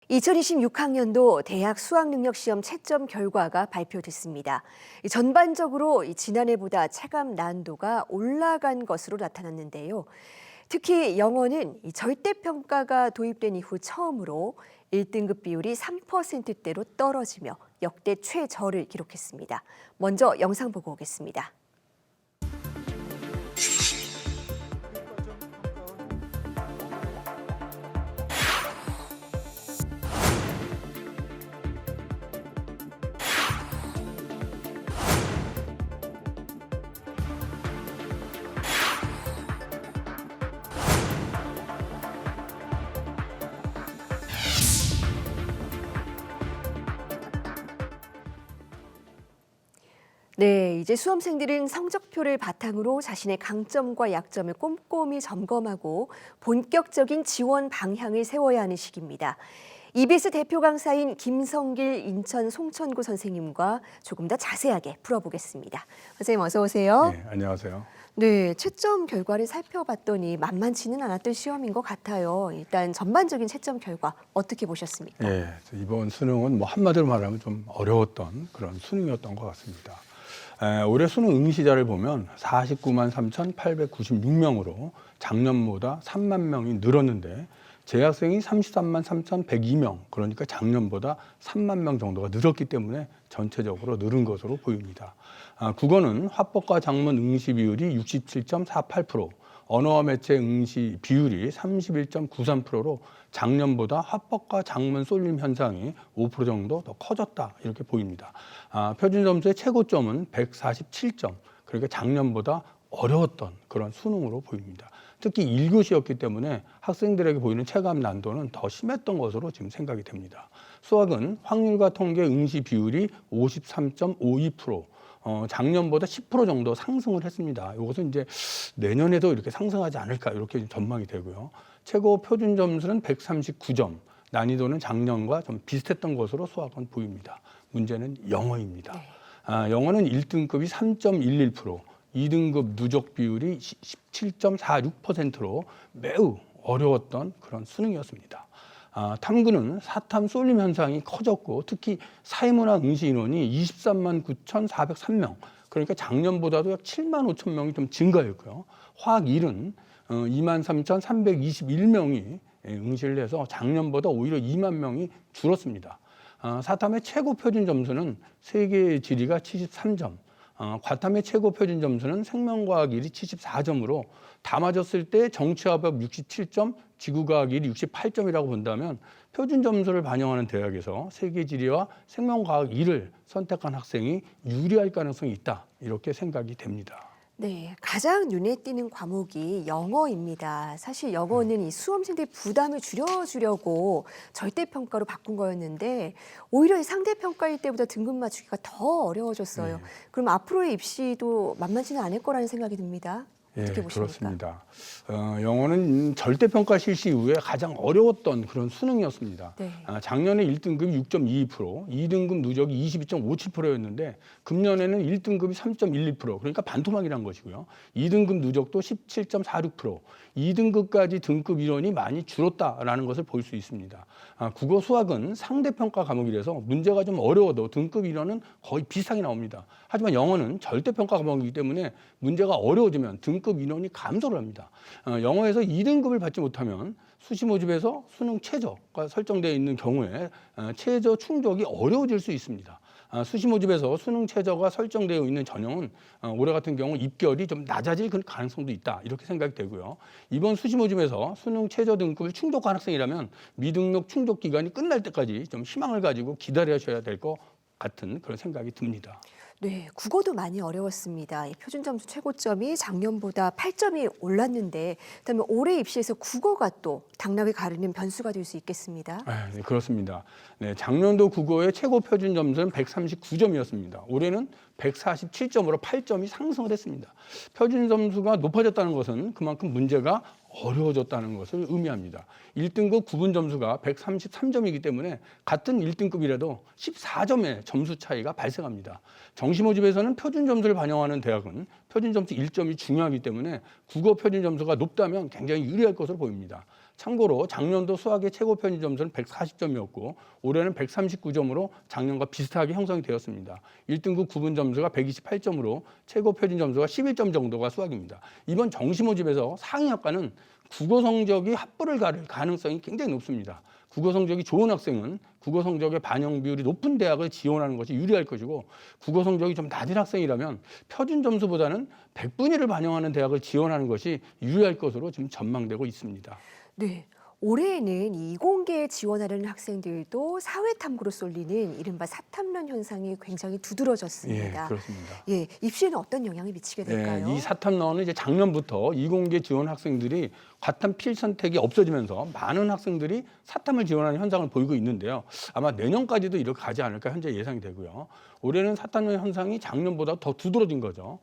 2026학년도 대학 수학능력시험 채점 결과가 발표됐습니다. 전반적으로 지난해보다 체감 난도가 올라간 것으로 나타났는데요. 특히 영어는 절대평가가 도입된 이후 처음으로 1등급 비율이 3%대로 떨어지며 역대 최저를 기록했습니다. 먼저 영상 보고 오겠습니다. 네, 이제 수험생들은 성적표를 바탕으로 자신의 강점과 약점을 꼼꼼히 점검하고 본격적인 지원 방향을 세워야 하는 시기입니다. EBS 대표 강사인 김성길 인천 송천구 선생님과 조금 더 자세하게 풀어보겠습니다. 선생님 어서 오세요. 네, 안녕하세요. 네, 채점 결과를 살펴봤더니 만만치는 않았던 시험인 것 같아요. 일단 전반적인 채점 결과 어떻게 보셨습니까? 네, 이번 수능은 한마디로 말하면 좀 어려웠던 그런 수능이었던 것 같습니다. 올해 수능 응시자를 보면 49만 3,896명으로 작년보다 3만 명이 늘었는데 재학생이 33만 3,102명, 그러니까 작년보다 3만 명 정도가 늘었기 때문에 전체적으로 늘은 것으로 보입니다. 국어는 화법과 작문 응시 비율이 67.48%, 언어와 매체 응시 비율이 31.93%로 작년보다 화법과 작문 쏠림 현상이 5% 정도 더 커졌다 이렇게 보입니다. 표준 점수의 최고점은 147점, 그러니까 작년보다 어려웠던 그런 수능으로 보입니다. 특히 1교시였기 때문에 학생들에게 보이는 체감 난도는 더 심했던 것으로 지금 생각이 됩니다. 수학은 확률과 통계 응시 비율이 53.52%, 작년보다 10% 정도 상승을 했습니다. 이것은 이제 내년에도 이렇게 상승하지 않을까 이렇게 전망이 되고요. 최고 표준 점수는 139점, 난이도는 작년과 좀 비슷했던 것으로 수학은 보입니다. 문제는 영어입니다. 영어는 1등급이 3.11%, 2등급 누적 비율이 17.46%로 매우 어려웠던 그런 수능이었습니다. 탐구는 사탐 쏠림 현상이 커졌고 특히 사회문화 응시 인원이 23만 9,403명, 그러니까 작년보다도 약 7만 5천 명이 좀 증가했고요. 화학 1은 2만 3,321명이 응시를 해서 작년보다 오히려 2만 명이 줄었습니다. 사탐의 최고 표준 점수는 세계 지리가 73점, 과탐의 최고 표준 점수는 생명과학 1이 74점으로 다 맞았을 때 정치화법 67점, 지구과학 1이 68점이라고 본다면 표준 점수를 반영하는 대학에서 세계지리와 생명과학 1을 선택한 학생이 유리할 가능성이 있다 이렇게 생각이 됩니다. 네, 가장 눈에 띄는 과목이 영어입니다. 사실 영어는 이 수험생들 부담을 줄여주려고 절대평가로 바꾼 거였는데 오히려 상대평가일 때보다 등급 맞추기가 더 어려워졌어요. 네. 그럼 앞으로의 입시도 만만치는 않을 거라는 생각이 듭니다. 어떻게 보십니까? 그렇습니다. 영어는 절대평가 실시 이후에 가장 어려웠던 그런 수능이었습니다. 네. 작년에 1등급이 6.22%, 2등급 누적이 22.57%였는데 금년에는 1등급이 3.12%, 그러니까 반토막이란 것이고요. 2등급 누적도 17.46%, 2등급까지 등급 인원이 많이 줄었다라는 것을 볼 수 있습니다. 국어 수학은 상대평가 과목이라서 문제가 좀 어려워도 등급 인원은 거의 비슷하게 나옵니다. 하지만 영어는 절대평가 과목이기 때문에 문제가 어려워지면 등급 인원이 감소를 합니다. 영어에서 2등급을 받지 못하면 수시 모집에서 수능 최저가 설정되어 있는 경우에 최저 충족이 어려워질 수 있습니다. 수시 모집에서 수능 최저가 설정되어 있는 전형은 올해 같은 경우 입결이 좀 낮아질 가능성도 있다 이렇게 생각이 되고요. 이번 수시 모집에서 수능 최저 등급을 충족한 학생이라면 미등록 충족 기간이 끝날 때까지 좀 희망을 가지고 기다려셔야 될 것 같은 그런 생각이 듭니다. 네, 국어도 많이 어려웠습니다. 이 표준 점수 최고점이 작년보다 8점이 올랐는데 그다음에 올해 입시에서 국어가 또 당락을 가르는 변수가 될 수 있겠습니다. 네, 그렇습니다. 네, 작년도 국어의 최고 표준 점수는 139점이었습니다. 올해는 147점으로 8점이 상승을 했습니다. 표준 점수가 높아졌다는 것은 그만큼 문제가 어려워졌다는 것을 의미합니다. 1등급 구분 점수가 133점이기 때문에 같은 1등급이라도 14점의 점수 차이가 발생합니다. 정시 모집에서는 표준 점수를 반영하는 대학은 표준 점수 1점이 중요하기 때문에 국어 표준 점수가 높다면 굉장히 유리할 것으로 보입니다. 참고로 작년도 수학의 최고 평균 점수는 140점이었고 올해는 139점으로 작년과 비슷하게 형성이 되었습니다. 1등급 구분 점수가 128점으로 최고 표준 점수가 11점 정도가 수학입니다. 이번 정시 모집에서 상위 학과는 국어 성적이 합부를 가를 가능성이 굉장히 높습니다. 국어 성적이 좋은 학생은 국어 성적의 반영 비율이 높은 대학을 지원하는 것이 유리할 것이고 국어 성적이 좀 낮은 학생이라면 표준 점수보다는 100분위를 반영하는 대학을 지원하는 것이 유리할 것으로 지금 전망되고 있습니다. 네. 올해에는 이공계에 지원하려는 학생들도 사회 탐구로 쏠리는 이른바 사탐론 현상이 굉장히 두드러졌습니다. 예, 그렇습니다. 예, 입시에는 어떤 영향을 미치게 될까요? 이 사탐론은 이제 작년부터 이공계 지원 학생들이 과탐 필선택이 없어지면서 많은 학생들이 사탐을 지원하는 현상을 보이고 있는데요. 아마 내년까지도 이렇게 가지 않을까 현재 예상이 되고요. 올해는 사탐론 현상이 작년보다 더 두드러진 거죠.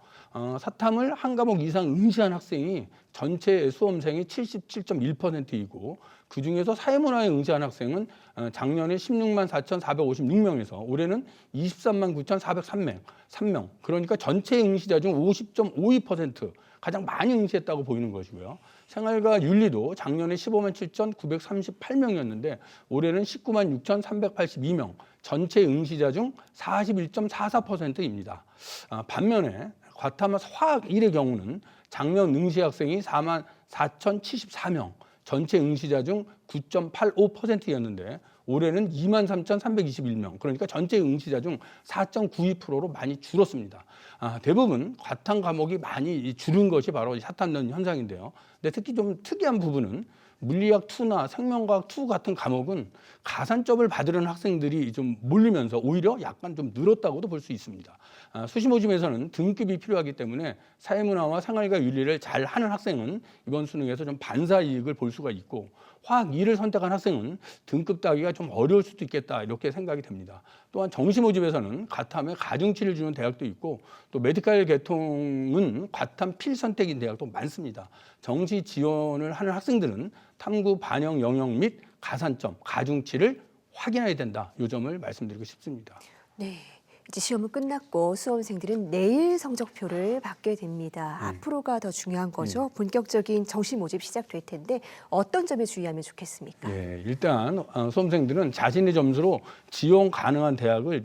사탐을 한 과목 이상 응시한 학생이 전체 수험생의 77.1%이고 그중에서 사회문화에 응시한 학생은 작년에 16만 4,456명에서 올해는 23만 9,403명. 그러니까 전체 응시자 중 50.52% 가장 많이 응시했다고 보이는 것이고요. 생활과 윤리도 작년에 15만 7,938명이었는데 올해는 19만 6,382명. 전체 응시자 중 41.44%입니다. 반면에 과탐 화학 1의 경우는 작년 응시 학생이 4만 4,074명, 전체 응시자 중 9.85%였는데 올해는 2만 3,321명, 그러니까 전체 응시자 중 4.92%로 많이 줄었습니다. 대부분 과탐 과목이 많이 줄은 것이 바로 사탐론 현상인데요. 근데 특히 좀 특이한 부분은 물리학 2나 생명과학 2 같은 과목은 가산점을 받으려는 학생들이 좀 몰리면서 오히려 약간 좀 늘었다고도 볼 수 있습니다. 수시 모집에서는 등급이 필요하기 때문에 사회문화와 생활과 윤리를 잘 하는 학생은 이번 수능에서 좀 반사 이익을 볼 수가 있고 화학 2를 선택한 학생은 등급 따기가 좀 어려울 수도 있겠다 이렇게 생각이 됩니다. 또한 정시 모집에서는 과탐에 가중치를 주는 대학도 있고 또 메디컬 계통은 과탐 필선택인 대학도 많습니다. 정시 지원을 하는 학생들은 탐구 반영 영역 및 가산점, 가중치를 확인해야 된다. 이 점을 말씀드리고 싶습니다. 네. 이제 시험은 끝났고 수험생들은 내일 성적표를 받게 됩니다. 앞으로가 더 중요한 거죠. 본격적인 정시 모집 시작될 텐데 어떤 점에 주의하면 좋겠습니까? 예, 일단 수험생들은 자신의 점수로 지원 가능한 대학을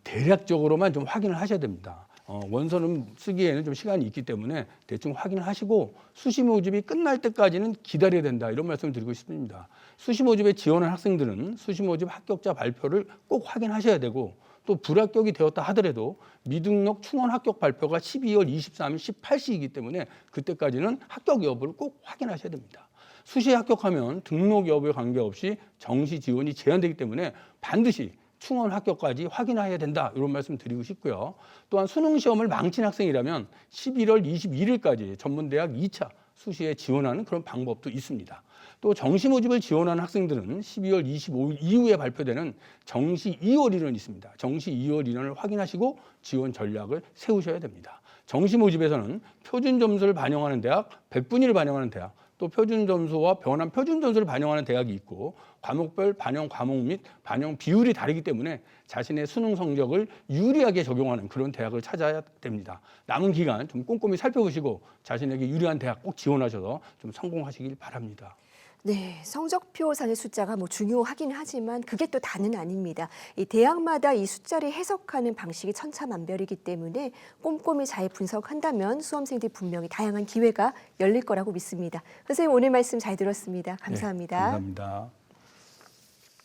대략적으로만 좀 확인을 하셔야 됩니다. 원서는 쓰기에는 좀 시간이 있기 때문에 대충 확인을 하시고 수시 모집이 끝날 때까지는 기다려야 된다 이런 말씀을 드리고 싶습니다. 수시 모집에 지원한 학생들은 수시 모집 합격자 발표를 꼭 확인하셔야 되고 또 불합격이 되었다 하더라도 미등록 충원 합격 발표가 12월 23일 18시이기 때문에 그때까지는 합격 여부를 꼭 확인하셔야 됩니다. 수시에 합격하면 등록 여부에 관계없이 정시 지원이 제한되기 때문에 반드시 충원 합격까지 확인해야 된다 이런 말씀 드리고 싶고요. 또한 수능 시험을 망친 학생이라면 11월 21일까지 전문대학 2차 수시에 지원하는 그런 방법도 있습니다. 또 정시 모집을 지원하는 학생들은 12월 25일 이후에 발표되는 정시 2월 인원이 있습니다. 정시 2월 인원을 확인하시고 지원 전략을 세우셔야 됩니다. 정시 모집에서는 표준 점수를 반영하는 대학, 100분위를 반영하는 대학, 또 표준 점수와 변환 표준 점수를 반영하는 대학이 있고 과목별 반영 과목 및 반영 비율이 다르기 때문에 자신의 수능 성적을 유리하게 적용하는 그런 대학을 찾아야 됩니다. 남은 기간 좀 꼼꼼히 살펴보시고 자신에게 유리한 대학 꼭 지원하셔서 좀 성공하시길 바랍니다. 네, 성적표상의 숫자가 중요하긴 하지만 그게 또 다는 아닙니다. 이 대학마다 이 숫자를 해석하는 방식이 천차만별이기 때문에 꼼꼼히 잘 분석한다면 수험생들이 분명히 다양한 기회가 열릴 거라고 믿습니다. 선생님 오늘 말씀 잘 들었습니다. 감사합니다. 네, 감사합니다.